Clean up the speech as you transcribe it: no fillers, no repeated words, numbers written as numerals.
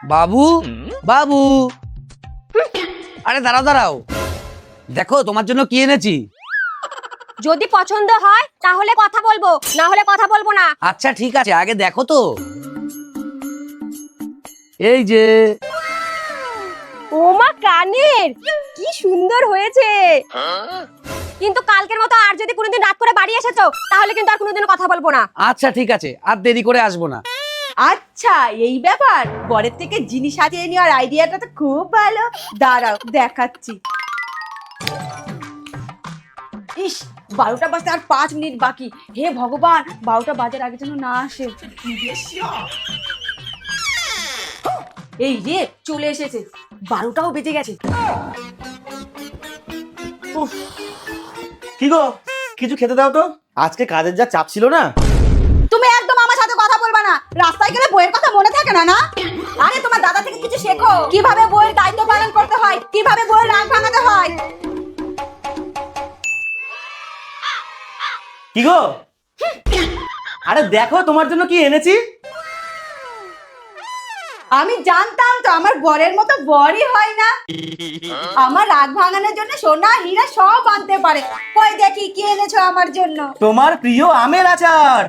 বাবু বাবু, আরে দাঁড়াও দাঁড়াও, দেখো তোমার জন্য কি এনেছি। যদি পছন্দ হয় তাহলে কথা বলবো, না হলে কথা বলবো না। আচ্ছা ঠিক আছে, আগে দেখো তো। এই যে ওমা কানের, কি সুন্দর হয়েছে। কিন্তু কালকের মতো আর যদি কোনোদিন রাত করে বাড়ি এসেছো তাহলে কিন্তু আর কোনোদিন কথা বলবো না। আচ্ছা ঠিক আছে, আর দেরি করে আসবো না। আচ্ছা এই ব্যাপার, পরের থেকে জিনিস সাজিয়ে নেওয়ার আইডিয়াটা তো খুব ভালো। দাঁড়াও দেখাচ্ছি। ইস, 12টা বাজতে আর 5 মিনিট বাকি। হে ভগবান, 12টা বাজার আগে যেন না আসে। এই রে, চলে এসেছে। 12টাও বেজে গেছে। কি গো, কিছু খেতে দাও তো, আজকে কাজের যা চাপ ছিল না। তুমি একদম আমার সাথে কথা বলবা না। রাস্তায় গেলে বইয়ের কথা মনে থাকে না? না, আরে তোমার দাদা থেকে কিছু শেখো, কিভাবে বইয়ের দায়িত্ব পালন করতে হয়, কিভাবে বইয়ের রাগ ভাঙাতে হয়। কি গো, আরে দেখো তোমার জন্য কি এনেছি। আমি জানতাম তো আমার বরের মতো বরই হয় না। আমার রাগ ভাঙানোর জন্য সোনা হীরা সব আনতে পারে। কই দেখি কি এনেছো আমার জন্য। তোমার প্রিয় আমের আচার।